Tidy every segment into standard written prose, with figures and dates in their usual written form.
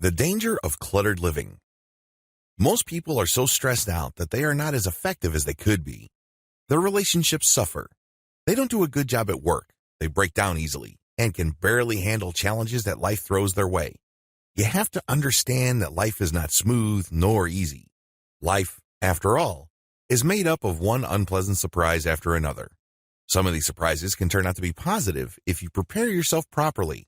The danger of cluttered living. Most people are so stressed out that they are not as effective as they could be. Their relationships suffer. They don't do a good job at work. They break down easily and can barely handle challenges that life throws their way. You have to understand that life is not smooth nor easy. Life, after all, is made up of one unpleasant surprise after another. Some of these surprises can turn out to be positive if you prepare yourself properly.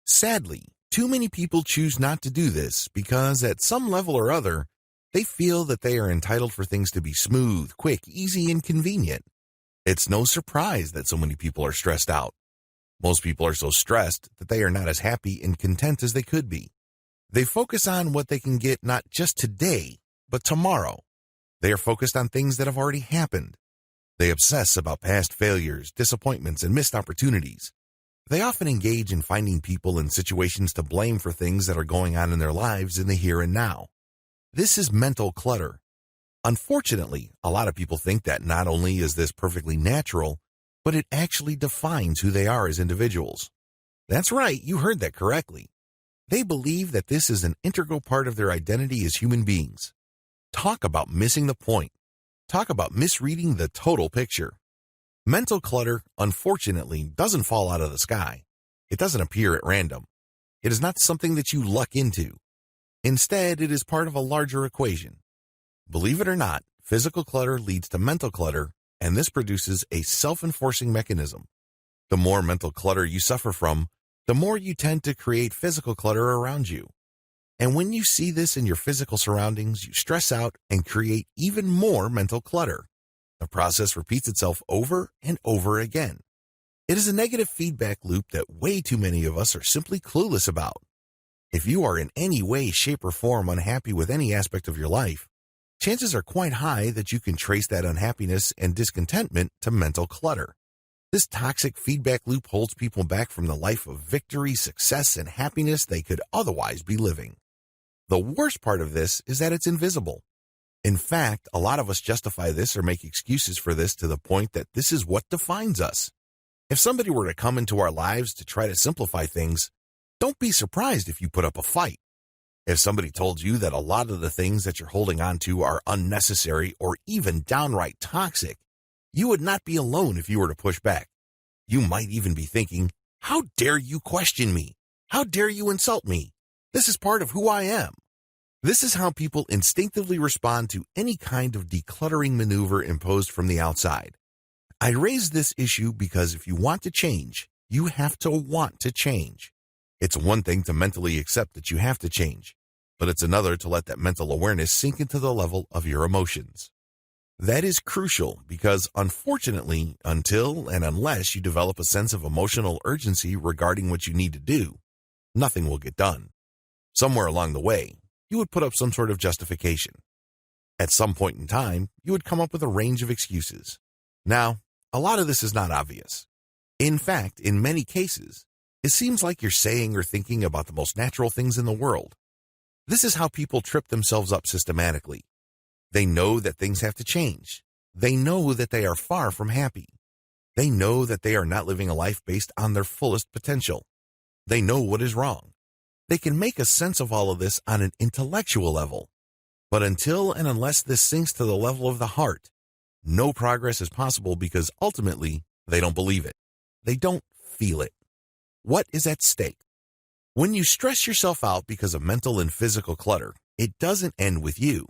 Sadly, too many people choose not to do this because at some level or other, they feel that they are entitled for things to be smooth, quick, easy, and convenient. It's no surprise that so many people are stressed out. Most people are so stressed that they are not as happy and content as they could be. They focus on what they can get not just today, but tomorrow. They are focused on things that have already happened. They obsess about past failures, disappointments, and missed opportunities. They often engage in finding people and situations to blame for things that are going on in their lives in the here and now. This is mental clutter. Unfortunately, a lot of people think that not only is this perfectly natural, but it actually defines who they are as individuals. That's right, you heard that correctly. They believe that this is an integral part of their identity as human beings. Talk about missing the point. Talk about misreading the total picture. Mental clutter, unfortunately, doesn't fall out of the sky. It doesn't appear at random. It is not something that you luck into. Instead, it is part of a larger equation. Believe it or not, physical clutter leads to mental clutter, and this produces a self-enforcing mechanism. The more mental clutter you suffer from, the more you tend to create physical clutter around you. And when you see this in your physical surroundings, you stress out and create even more mental clutter. The process repeats itself over and over again. It is a negative feedback loop that way too many of us are simply clueless about. If you are in any way, shape, or form unhappy with any aspect of your life, chances are quite high that you can trace that unhappiness and discontentment to mental clutter. This toxic feedback loop holds people back from the life of victory, success, and happiness they could otherwise be living. The worst part of this is that it's invisible. In fact, a lot of us justify this or make excuses for this to the point that this is what defines us. If somebody were to come into our lives to try to simplify things, don't be surprised if you put up a fight. If somebody told you that a lot of the things that you're holding on to are unnecessary or even downright toxic, you would not be alone if you were to push back. You might even be thinking, how dare you question me? How dare you insult me? This is part of who I am. This is how people instinctively respond to any kind of decluttering maneuver imposed from the outside. I raise this issue because if you want to change, you have to want to change. It's one thing to mentally accept that you have to change, but it's another to let that mental awareness sink into the level of your emotions. That is crucial because, unfortunately, until and unless you develop a sense of emotional urgency regarding what you need to do, nothing will get done. Somewhere along the way, you would put up some sort of justification. At some point in time, you would come up with a range of excuses. Now, a lot of this is not obvious. In fact, in many cases, it seems like you're saying or thinking about the most natural things in the world. This is how people trip themselves up systematically. They know that things have to change. They know that they are far from happy. They know that they are not living a life based on their fullest potential. They know what is wrong. They can make a sense of all of this on an intellectual level. But until and unless this sinks to the level of the heart, no progress is possible because ultimately they don't believe it. They don't feel it. What is at stake? When you stress yourself out because of mental and physical clutter, it doesn't end with you.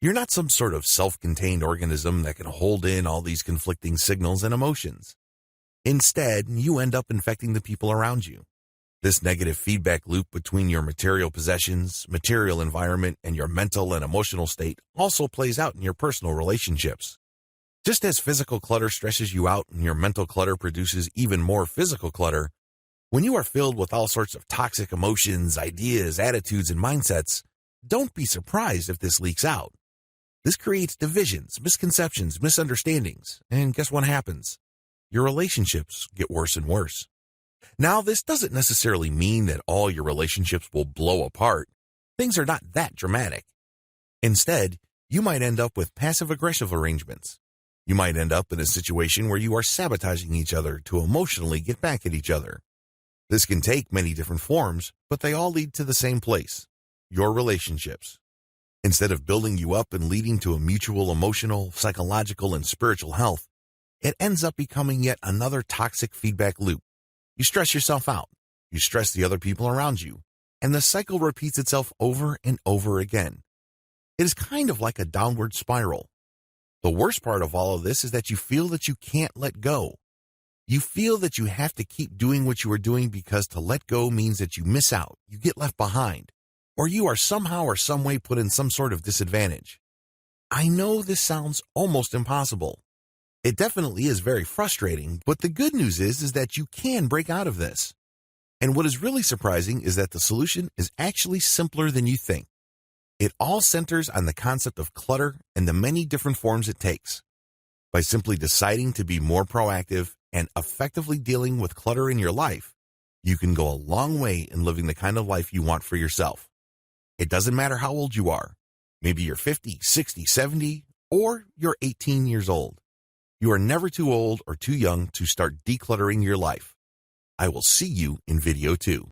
You're not some sort of self-contained organism that can hold in all these conflicting signals and emotions. Instead, you end up infecting the people around you. This negative feedback loop between your material possessions, material environment, and your mental and emotional state also plays out in your personal relationships. Just as physical clutter stresses you out and your mental clutter produces even more physical clutter, when you are filled with all sorts of toxic emotions, ideas, attitudes, and mindsets, don't be surprised if this leaks out. This creates divisions, misconceptions, misunderstandings, and guess what happens? Your relationships get worse and worse. Now, this doesn't necessarily mean that all your relationships will blow apart. Things are not that dramatic. Instead, you might end up with passive-aggressive arrangements. You might end up in a situation where you are sabotaging each other to emotionally get back at each other. This can take many different forms, but they all lead to the same place, your relationships. Instead of building you up and leading to a mutual emotional, psychological, and spiritual health, it ends up becoming yet another toxic feedback loop. You stress yourself out, you stress the other people around you, and the cycle repeats itself over and over again. It is kind of like a downward spiral. The worst part of all of this is that you feel that you can't let go. You feel that you have to keep doing what you are doing because to let go means that you miss out, you get left behind, or you are somehow or some way put in some sort of disadvantage. I know this sounds almost impossible. It definitely is very frustrating, but the good news is that you can break out of this. And what is really surprising is that the solution is actually simpler than you think. It all centers on the concept of clutter and the many different forms it takes. By simply deciding to be more proactive and effectively dealing with clutter in your life, you can go a long way in living the kind of life you want for yourself. It doesn't matter how old you are. Maybe you're 50, 60, 70, or you're 18 years old. You are never too old or too young to start decluttering your life. I will see you in video 2.